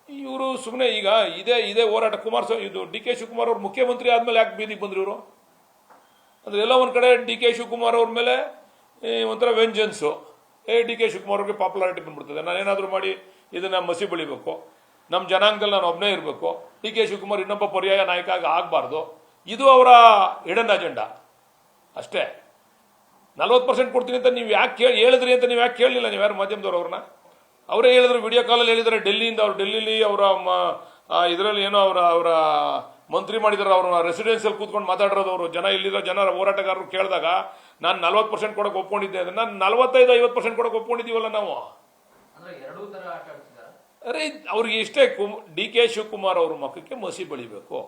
ಇವರು ಸುಮ್ಮನೆ ಈಗ ಇದೇ ಹೋರಾಟ ಕುಮಾರಸ್ವಾಮಿ ಇದು ಡಿ ಕೆ ಶಿವಕುಮಾರ್ ಅವರು ಮುಖ್ಯಮಂತ್ರಿ ಆದಮೇಲೆ ಯಾಕೆ ಬೀದಿಗೆ ಬಂದ್ರು ಇವರು ಅಂದರೆ ಎಲ್ಲ ಒಂದು ಕಡೆ ಡಿ ಕೆ ಶಿವಕುಮಾರ್ ಅವ್ರ ಮೇಲೆ ಒಂಥರ ವೆಂಜನ್ಸು ಡಿ ಕೆ ಶಿವಕುಮಾರ್ ಅವ್ರಿಗೆ ಪಾಪ್ಯುಲಾರಿಟಿ ಬಂದ್ಬಿಡ್ತದೆ ನಾನೇನಾದರೂ ಮಾಡಿ ಇದನ್ನು ಮಸಿ ಬೆಳಿಬೇಕು ನಮ್ಮ ಜನಾಂಗದಲ್ಲಿ ನಾನು ಒಬ್ಬನೇ ಇರಬೇಕು ಡಿ ಕೆ ಶಿವಕುಮಾರ್ ಇನ್ನೊಬ್ಬ ಪರ್ಯಾಯ ನಾಯಕ ಆಗಬಾರ್ದು ಇದು ಅವರ ಹಿಡನ್ ಅಜೆಂಡಾ ಅಷ್ಟೇ 40% ಕೊಡ್ತೀನಿ ಅಂತ ನೀವು ಯಾಕೆ ಹೇಳಿದ್ರಿ ಅಂತ ನೀವು ಯಾಕೆ ಕೇಳಲಿಲ್ಲ ನೀವು ಯಾರು ಮಾಧ್ಯಮದವ್ರು ಅವ್ರನ್ನ ಅವರೇ ಹೇಳಿದ್ರು ವಿಡಿಯೋ ಕಾಲಲ್ಲಿ ಹೇಳಿದ್ದಾರೆ ಡೆಲ್ಲಿಯಿಂದ ಅವ್ರು ಡೆಲ್ಲಿಲಿ ಅವರ ಇದರಲ್ಲಿ ಏನೋ ಅವರ ಮಂತ್ರಿ ಮಾಡಿದಾರೆ ಅವ್ರನ್ನ ರೆಸಿಡೆನ್ಸಿಯಲ್ಲಿ ಕೂತ್ಕೊಂಡು ಮಾತಾಡಿರೋದು ಅವರು ಜನ ಇಲ್ಲಿರೋ ಜನರ ಹೋರಾಟಗಾರರು ಕೇಳಿದಾಗ ನಾನು 40% ಕೊಡೋಕೆ ಒಪ್ಕೊಂಡಿದ್ದೆ ಅಂದರೆ ನಾನು 45-50% ಕೊಡೋಕೆ ಒಪ್ಕೊಂಡಿದ್ದೀವಲ್ಲ ನಾವು ಅರೆ ಅವ್ರಿಗೆ ಇಷ್ಟೇ ಡಿ ಕೆ ಶಿವಕುಮಾರ್ ಅವ್ರ ಮಕ್ಕಕ್ಕೆ ಮಸಿ ಬೆಳಿಬೇಕು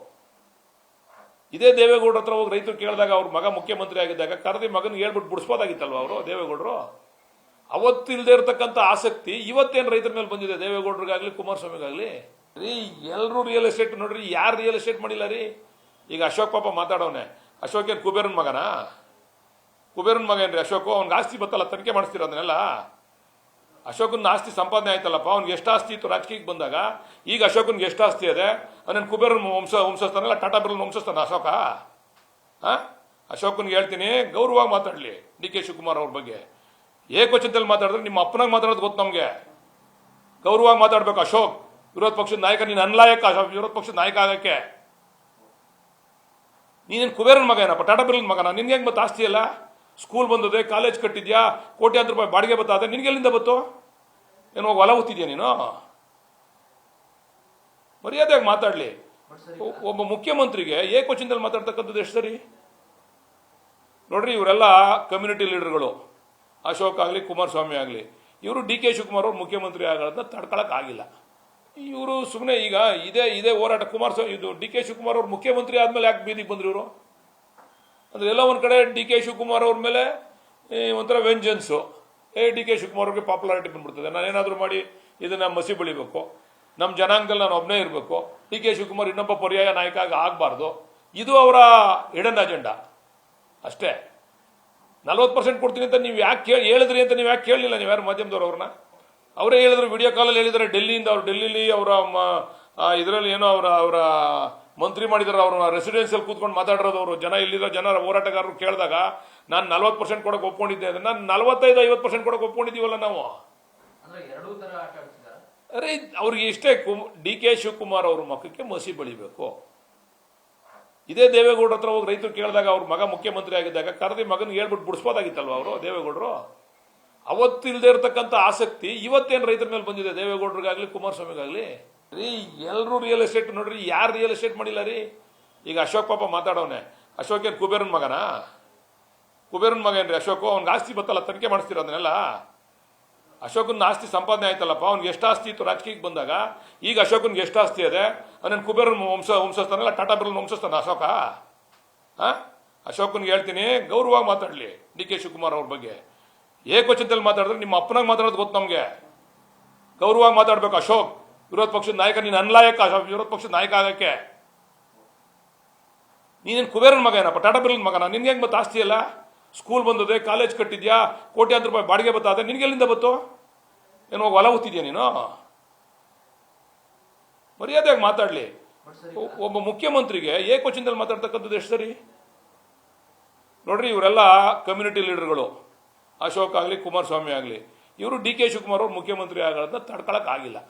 ಇದೇ ದೇವೇಗೌಡರ ಹತ್ರ ಹೋಗಿ ರೈತರು ಕೇಳಿದಾಗ ಅವ್ರ ಮಗ ಮುಖ್ಯಮಂತ್ರಿ ಆಗಿದ್ದಾಗ ಕರೆದಿ ಮಗನಿಗೆ ಹೇಳ್ಬಿಟ್ಟು ಬಿಡಿಸ್ಬೋದಾಗಿತ್ತಲ್ವ ಅವರು ದೇವೇಗೌಡರು ಅವತ್ತಿಲ್ಲದೆ ಇರತಕ್ಕಂಥ ಆಸಕ್ತಿ ಇವತ್ತೇನು ರೈತರ ಮೇಲೆ ಬಂದಿದೆ ದೇವೇಗೌಡರಿಗಾಗಲಿ ಕುಮಾರಸ್ವಾಮಿಗಾಗಲಿ ರೀ ಎಲ್ಲರೂ ರಿಯಲ್ ಎಸ್ಟೇಟ್ ನೋಡ್ರಿ ಯಾರು ರಿಯಲ್ ಎಸ್ಟೇಟ್ ಮಾಡಿಲ್ಲ ರೀ ಈಗ ಅಶೋಕ್ ಪಾಪ ಮಾತಾಡೋನೆ ಅಶೋಕ್ ಏನು ಕುಬೇರನ್ ಮಗನಾ ಕುಬೇರನ್ ಮಗ ಏನ್ರಿ ಅಶೋಕ್ ಅವ್ನಿಗೆ ಆಸ್ತಿ ಬತ್ತಲ್ಲ ತನಿಖೆ ಮಾಡಿಸ್ತೀರ ಅದನ್ನೆಲ್ಲ ಅಶೋಕನ ಆಸ್ತಿ ಸಂಪಾದನೆ ಆಯ್ತಲ್ಲಪ್ಪ ಅವ್ನಿಗೆ ಎಷ್ಟು ಆಸ್ತಿ ಇತ್ತು ರಾಜಕೀಯಕ್ಕೆ ಬಂದಾಗ ಈಗ ಅಶೋಕನ್ಗೆ ಎಷ್ಟು ಆಸ್ತಿ ಇದೆ ಅವನೇನು ಕುಬೇರನ್ ವಂಶಸ್ಥಾನಲ್ಲ ಟಾಟಾ ಬಿರ್ಲನ್ ವಂಶಸ್ಥಾನ ಅಶೋಕ ಅಶೋಕನ್ಗೆ ಹೇಳ್ತೀನಿ ಗೌರವವಾಗಿ ಮಾತಾಡಲಿ ಡಿ ಕೆ ಶಿವಕುಮಾರ್ ಅವ್ರ ಬಗ್ಗೆ ಏಕವಚನದಲ್ಲಿ ಮಾತಾಡಿದ್ರೆ ನಿಮ್ಮ ಅಪ್ಪನಾಗ ಮಾತಾಡೋದು ಗೊತ್ತು ನಮಗೆ ಗೌರವವಾಗಿ ಮಾತಾಡ್ಬೇಕು ಅಶೋಕ್ ವಿರೋಧ ಪಕ್ಷದ ನಾಯಕ ನೀನು ಅನ್ಲಾಯಕ ವಿರೋಧ ಪಕ್ಷದ ನಾಯಕ ಆಗಕ್ಕೆ ನೀನೇನು ಕುಬೇರನ್ ಮಗ ಏನಪ್ಪ ಟಾಟಾ ಬಿರ್ಲನ್ ಮಗನ ನಿನ್ಗೆ ಹೆಂಗೆ ಬತ್ತ ಆಸ್ತಿ ಅಲ್ಲ ಸ್ಕೂಲ್ ಬಂದದೆ ಕಾಲೇಜ್ ಕಟ್ಟಿದ್ಯಾ ಕೋಟ್ಯಾಂತರ ರೂಪಾಯಿ ಬಾಡಿಗೆ ಬತ್ತಾದೆ ನಿನ್ಗೆಲ್ಲಿಂದ ಬತ್ತು ಏನೋ ಹೊಲ ಓದ್ತಿದ್ಯಾ ನೀನು ಮರ್ಯಾದೆಯಾಗಿ ಮಾತಾಡಲಿ ಒಬ್ಬ ಮುಖ್ಯಮಂತ್ರಿಗೆ ಏಕವಚನದಲ್ಲಿ ಮಾತಾಡ್ತಕ್ಕಂಥದ್ದು ಎಷ್ಟು ಸರಿ ನೋಡ್ರಿ ಇವರೆಲ್ಲ ಕಮ್ಯುನಿಟಿ ಲೀಡರ್ಗಳು ಅಶೋಕ್ ಆಗಲಿ ಕುಮಾರಸ್ವಾಮಿ ಆಗಲಿ ಇವರು ಡಿ ಕೆ ಶಿವಕುಮಾರ್ ಅವ್ರು ಮುಖ್ಯಮಂತ್ರಿ ಆಗೋದನ್ನ ತಡ್ಕೊಳಕ್ಕಾಗಿಲ್ಲ ಇವರು ಸುಮ್ಮನೆ ಈಗ ಇದೇ ಹೋರಾಟ ಕುಮಾರಸ್ವಾಮಿ ಇದು ಡಿ ಕೆ ಶಿವಕುಮಾರ್ ಅವ್ರು ಮುಖ್ಯಮಂತ್ರಿ ಆದಮೇಲೆ ಯಾಕೆ ಬೀದಿಗೆ ಬಂದ್ರು ಇವರು ಅಂದರೆ ಎಲ್ಲ ಒಂದು ಕಡೆ ಡಿ ಕೆ ಶಿವಕುಮಾರ್ ಅವ್ರ ಮೇಲೆ ಒಂಥರ ವೆಂಜನ್ಸು ಡಿ ಕೆ ಶಿವಕುಮಾರ್ ಅವ್ರಿಗೆ ಪಾಪ್ಯುಲಾರಿಟಿ ಬಂದ್ಬಿಡ್ತದೆ ನಾನೇನಾದರೂ ಮಾಡಿ ಇದನ್ನು ಮಸಿ ಬೆಳಿಬೇಕು ನಮ್ಮ ಜನಾಂಗದಲ್ಲಿ ನಾನು ಒಬ್ಬನೇ ಇರಬೇಕು ಡಿ ಕೆ ಶಿವಕುಮಾರ್ ಇನ್ನೊಬ್ಬ ಪರ್ಯಾಯ ನಾಯಕ ಆಗಬಾರ್ದು ಇದು ಅವರ ಹಿಡನ್ ಅಜೆಂಡಾ ಅಷ್ಟೇ 40% ಕೊಡ್ತೀನಿ ಅಂತ ನೀವು ಯಾಕೆ ಹೇಳಿದ್ರಿ ಅಂತ ನೀವು ಯಾಕೆ ಕೇಳಲಿಲ್ಲ ನೀವು ಯಾರು ಮಾಧ್ಯಮದವ್ರು ಅವ್ರನ್ನ ಅವರೇ ಹೇಳಿದ್ರು ವಿಡಿಯೋ ಕಾಲಲ್ಲಿ ಹೇಳಿದ್ದಾರೆ ಡೆಲ್ಲಿಯಿಂದ ಅವ್ರು ಡೆಲ್ಲಿಲಿ ಅವರ ಇದರಲ್ಲಿ ಏನೋ ಅವರ ಮಂತ್ರಿ ಮಾಡಿದಾರೆ ಅವ್ರನ್ನ ರೆಸಿಡೆನ್ಸಿಯಲ್ಲಿ ಕೂತ್ಕೊಂಡು ಮಾತಾಡಿರೋದು ಅವರು ಜನ ಇಲ್ಲಿರೋ ಜನರ ಹೋರಾಟಗಾರರು ಕೇಳಿದಾಗ ನಾನು 40% ಕೊಡೋಕೆ ಒಪ್ಕೊಂಡಿದ್ದೆ ಅಂದರೆ ನಾನು 45-50% ಕೊಡೋಕೆ ಒಪ್ಕೊಂಡಿದ್ದೀವಲ್ಲ ನಾವು ಅರೆ ಅವ್ರಿಗೆ ಇಷ್ಟೇ ಡಿ ಕೆ ಶಿವಕುಮಾರ್ ಅವ್ರ ಮಕ್ಕಕ್ಕೆ ಮಸಿ ಬೆಳಿಬೇಕು ಇದೇ ದೇವೇಗೌಡರ ಹತ್ರ ಹೋಗಿ ರೈತರು ಕೇಳಿದಾಗ ಅವ್ರ ಮಗ ಮುಖ್ಯಮಂತ್ರಿ ಆಗಿದ್ದಾಗ ಕರೆದಿ ಮಗನಿಗೆ ಹೇಳ್ಬಿಟ್ಟು ಬಿಡಿಸ್ಬೋದಾಗಿತ್ತಲ್ವ ಅವರು ದೇವೇಗೌಡರು ಅವತ್ತಿಲ್ಲದೆ ಇರತಕ್ಕಂಥ ಆಸಕ್ತಿ ಇವತ್ತೇನು ರೈತರ ಮೇಲೆ ಬಂದಿದೆ ದೇವೇಗೌಡರಿಗಾಗಲಿ ಕುಮಾರಸ್ವಾಮಿಗಾಗಲಿ ರೀ ಎಲ್ಲರೂ ರಿಯಲ್ ಎಸ್ಟೇಟ್ ನೋಡ್ರಿ ಯಾರು ರಿಯಲ್ ಎಸ್ಟೇಟ್ ಮಾಡಿಲ್ಲ ರೀ ಈಗ ಅಶೋಕ್ ಪಾಪ ಮಾತಾಡೋನೆ ಅಶೋಕ್ ಏನು ಕುಬೇರನ್ ಮಗನಾ ಕುಬೇರನ್ ಮಗ ಏನ್ರಿ ಅಶೋಕ್ ಅವ್ನಿಗೆ ಆಸ್ತಿ ಬತ್ತಲ್ಲ ತನಿಖೆ ಮಾಡಿಸ್ತೀರ ಅದನ್ನೆಲ್ಲ ಅಶೋಕನ ಆಸ್ತಿ ಸಂಪಾದನೆ ಆಯ್ತಲ್ಲಪ್ಪ ಅವ್ನಿಗೆ ಎಷ್ಟು ಆಸ್ತಿ ಇತ್ತು ರಾಜಕೀಯಕ್ಕೆ ಬಂದಾಗ ಈಗ ಅಶೋಕನ್ಗೆ ಎಷ್ಟು ಆಸ್ತಿ ಇದೆ ಅವನೇನು ಕುಬೇರನ್ ವಂಶಸ್ಥಾನಲ್ಲ ಟಾಟಾ ಬಿರ್ಲನ್ ವಂಶಸ್ಥಾನ ಅಶೋಕ ಅಶೋಕನ್ಗೆ ಹೇಳ್ತೀನಿ ಗೌರವವಾಗಿ ಮಾತಾಡಲಿ ಡಿ ಕೆ ಶಿವಕುಮಾರ್ ಅವ್ರ ಬಗ್ಗೆ ಏಕವಚನದಲ್ಲಿ ಮಾತಾಡಿದ್ರೆ ನಿಮ್ಮ ಅಪ್ಪನಾಗ ಮಾತಾಡೋದು ಗೊತ್ತು ನಮಗೆ ಗೌರವವಾಗಿ ಮಾತಾಡ್ಬೇಕು ಅಶೋಕ್ ವಿರೋಧ ಪಕ್ಷದ ನಾಯಕ ನೀನು ಅನ್ಲಾಯಕ ವಿರೋಧ ಪಕ್ಷದ ನಾಯಕ ಆಗಕ್ಕೆ ನೀನೇನು ಕುಬೇರನ್ ಮಗ ಏನಪ್ಪ ಟಾಟಾ ಬಿರ್ಲನ್ ಮಗನ ನಿನ್ಗೆ ಹೆಂಗೆ ಬತ್ತ ಆಸ್ತಿ ಅಲ್ಲ ಸ್ಕೂಲ್ ಬಂದದೆ ಕಾಲೇಜ್ ಕಟ್ಟಿದ್ಯಾ ಕೋಟ್ಯಾಂತರ ರೂಪಾಯಿ ಬಾಡಿಗೆ ಬತ್ತಾದೆ ನಿನ್ಗೆಲ್ಲಿಂದ ಬತ್ತು ಏನೋ ಹೊಲ ಓದ್ತಿದ್ಯಾ ನೀನು ಮರ್ಯಾದೆಯಾಗಿ ಮಾತಾಡಲಿ ಒಬ್ಬ ಮುಖ್ಯಮಂತ್ರಿಗೆ ಏಕವಚನದಲ್ಲಿ ಮಾತಾಡ್ತಕ್ಕಂಥದ್ದು ಎಷ್ಟು ಸರಿ ನೋಡ್ರಿ ಇವರೆಲ್ಲ ಕಮ್ಯುನಿಟಿ ಲೀಡರ್ಗಳು ಅಶೋಕ್ ಆಗಲಿ ಕುಮಾರಸ್ವಾಮಿ ಆಗಲಿ ಇವರು ಡಿ ಕೆ ಶಿವಕುಮಾರ್ ಅವ್ರು ಮುಖ್ಯಮಂತ್ರಿ ಆಗೋದನ್ನ ತಡ್ಕೊಳಕ್ಕಾಗಿಲ್ಲ